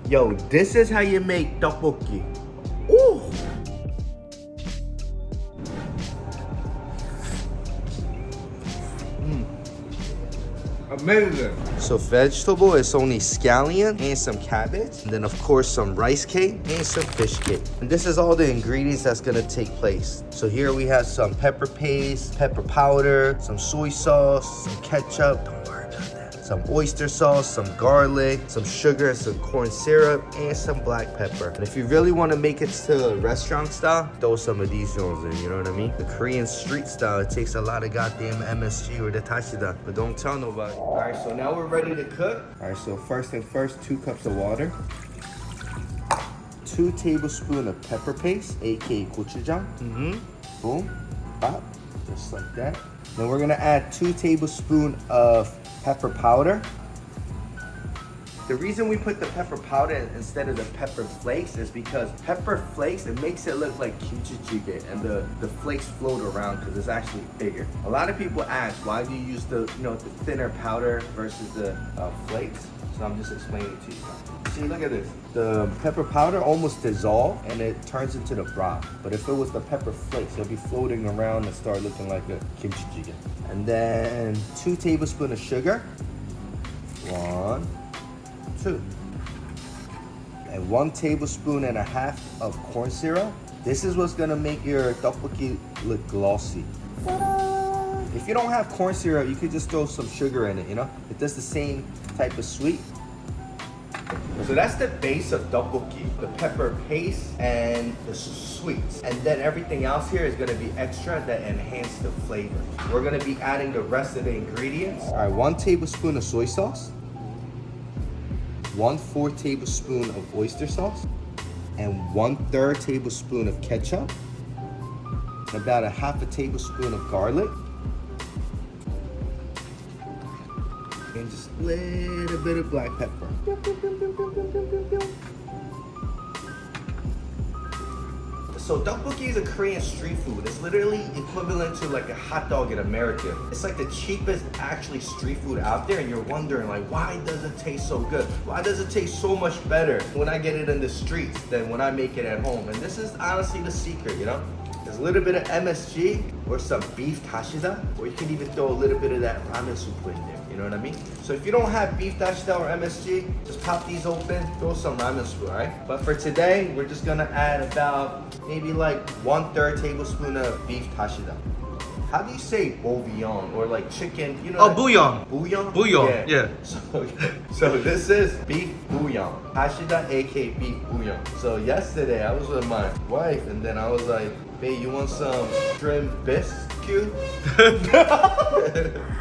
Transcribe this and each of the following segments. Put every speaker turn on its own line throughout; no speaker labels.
Yo, this is how you make tteokbokki. Ooh. Amazing. So vegetable is only scallion and some cabbage, and then of course some rice cake and some fish cake. And this is all the ingredients that's gonna take place. So here we have some pepper paste, pepper powder, some soy sauce, some ketchup, don't worry about that, some oyster sauce, some garlic, some sugar, some corn syrup, and some black pepper. And if you really want to make it to restaurant style, throw some of these joints in, you know what I mean? The Korean street style, it takes a lot of goddamn MSG or the tashida, but don't tell nobody. All right, so now we're ready to cook. All right, so first thing first, 2 cups of water, 2 tablespoons of pepper paste, aka gochujang. Boom, pop, just like that. Then we're gonna add 2 tablespoons of pepper powder. The reason we put the pepper powder instead of the pepper flakes is because pepper flakes, it makes it look like kimchi jjigae, and the flakes float around because it's actually bigger. A lot of people ask, why do you use the the thinner powder versus the flakes? So I'm just explaining to you. See, look at this. The pepper powder almost dissolves and it turns into the broth. But if it was the pepper flakes, it'll be floating around and start looking like a kimchi jjigae. And then 2 tablespoons of sugar. 1, 2. And 1.5 tablespoons of corn syrup. This is what's gonna make your tteokbokki look glossy. If you don't have corn syrup, you could just throw some sugar in it, It does the same type of sweet. So that's the base of tteokbokki, the pepper paste and the sweets. And then everything else here is gonna be extra that enhance the flavor. We're gonna be adding the rest of the ingredients. All right, 1 tablespoon of soy sauce, 1/4 tablespoon of oyster sauce, and 1/3 tablespoon of ketchup, and about 1/2 tablespoon of garlic, and just a little bit of black pepper. So tteokbokki is a Korean street food. It's literally equivalent to like a hot dog in America. It's like the cheapest actually street food out there, and you're wondering like, why does it taste so good? Why does it taste so much better when I get it in the streets than when I make it at home? And this is honestly the secret, There's a little bit of MSG or some beef tashida, or you can even throw a little bit of that ramen soup in there. You know what I mean? So if you don't have beef tashida or MSG, just pop these open, throw some ramen soup, all right? But for today, we're just gonna add about maybe like 1/3 tablespoon of beef tashida. How do you say bouillon or like chicken?
Oh, bouillon.
Bouillon?
Bouillon, yeah.
So this is beef bouillon. Tashida, aka beef bouillon. So yesterday I was with my wife and then I was like, babe, you want some shrimp biscuit?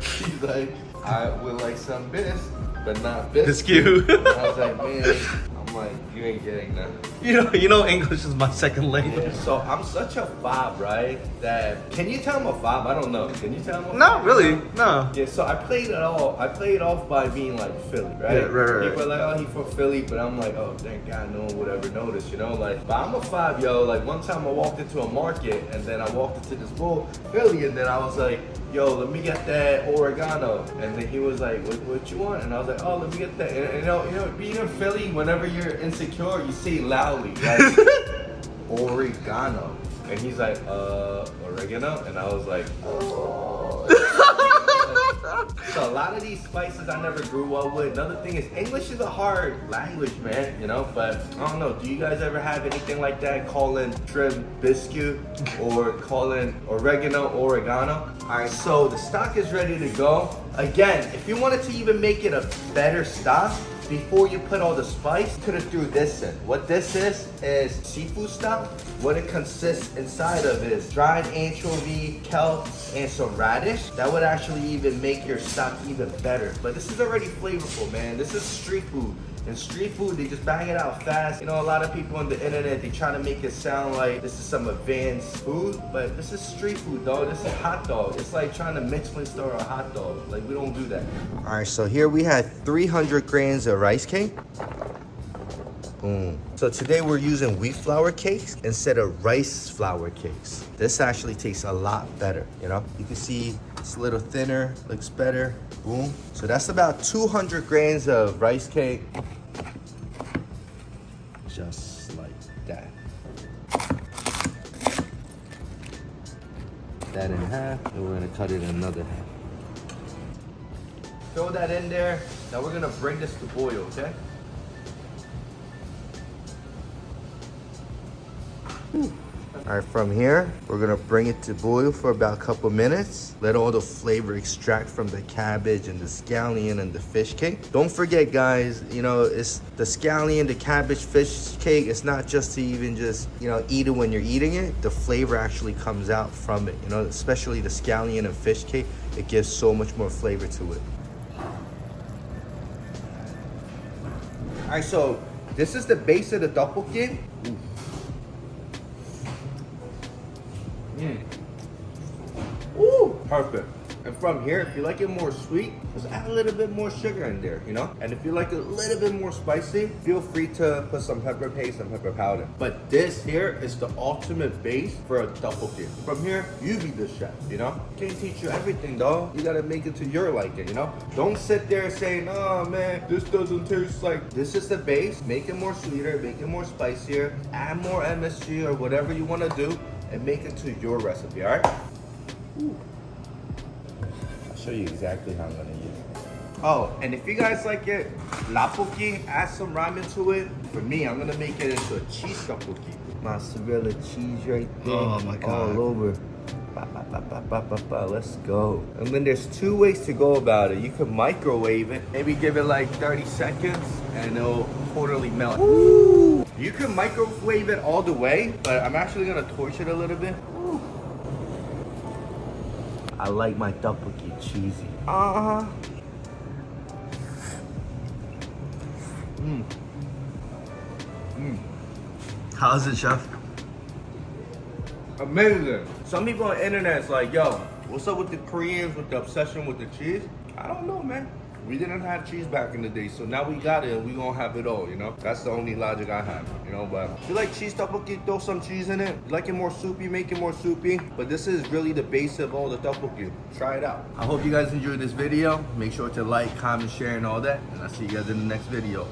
She's like, I would like some biscuit, but not biscuit. And I was like, man, I'm like, you ain't getting that.
You know English is my second language.
Yeah, so I'm such a fob, right? That can you tell I'm a fob? I don't know. Can you tell I'm a fob?
Not really, no.
Yeah, so I played it off by being like Philly, right?
Yeah, right.
People are like, oh, he from Philly, but I'm like, oh, thank God no one would ever notice, Like, but I'm a fob, yo. Like one time I walked into a market and then I walked into this bull Philly and then I was like, yo, let me get that oregano. And then he was like, what you want? And I was like, oh, let me get that. And being in Philly, whenever you're insecure, you say loudly, like, oregano. And he's like, oregano? And I was like, oh. So a lot of these spices I never grew up with. Another thing is English is a hard language, man, but I don't know. Do you guys ever have anything like that? Calling shrimp biscuit or calling oregano? All right, so the stock is ready to go. Again, if you wanted to even make it a better stock, before you put all the spice, you could have threw this in. What this is seafood stock. What it consists inside of is dried anchovy, kelp, and some radish. That would actually even make your stock even better. But this is already flavorful, man. This is street food. And street food, they just bang it out fast. A lot of people on the internet, they try to make it sound like this is some advanced food, but this is street food, dog. This is hot dog. It's like trying to Michelin star a hot dog. Like, we don't do that. All right, so here we had 300 grams of rice cake. Boom. So today we're using wheat flour cakes instead of rice flour cakes. This actually tastes a lot better, You can see it's a little thinner, looks better. Boom. So that's about 200 grams of rice cake. just like that. That in half, and we're gonna cut it in another half. Throw that in there. Now we're gonna bring this to boil, okay? All right, from here, we're gonna bring it to boil for about a couple minutes. Let all the flavor extract from the cabbage and the scallion and the fish cake. Don't forget, guys, you know, it's the scallion, the cabbage, fish cake. It's not just to even just, you know, eat it when you're eating it. The flavor actually comes out from it, you know, especially the scallion and fish cake. It gives so much more flavor to it. All right, so this is the base of the tteokbokki. Ooh, perfect. And from here, if you like it more sweet, just add a little bit more sugar in there, you know? And if you like it a little bit more spicy, feel free to put some pepper paste and pepper powder. But this here is the ultimate base for a tteokbokki. From here, you be the chef, you know? Can't teach you everything, though. You gotta make it to your liking, you know? Don't sit there saying, oh man, this doesn't taste like... This is the base. Make it more sweeter, make it more spicier, add more MSG or whatever you wanna do, and make it to your recipe, all right? Ooh. I'll show you exactly how I'm gonna use it. Oh, and if you guys like it, tteokbokki, add some ramen to it. For me, I'm gonna make it into a cheese tteokbokki. Mozzarella cheese right there.
Oh my God.
All over. Let's go. And then there's two ways to go about it. You can microwave it, maybe give it like 30 seconds, and it'll totally melt. Ooh. You can microwave it all the way, but I'm actually gonna torch it a little bit. Ooh. I like my tteokbokki cheesy.
How is it, chef?
Amazing. Some people on the internet is like, yo, what's up with the Koreans with the obsession with the cheese? I don't know, man. We didn't have cheese back in the day, so now we got it and we gonna have it all, you know? That's the only logic I have, you know? But if you like cheese tteokbokki, throw some cheese in it. If you like it more soupy, make it more soupy. But this is really the base of all the tteokbokki. Try it out. I hope you guys enjoyed this video. Make sure to like, comment, share, and all that. And I'll see you guys in the next video.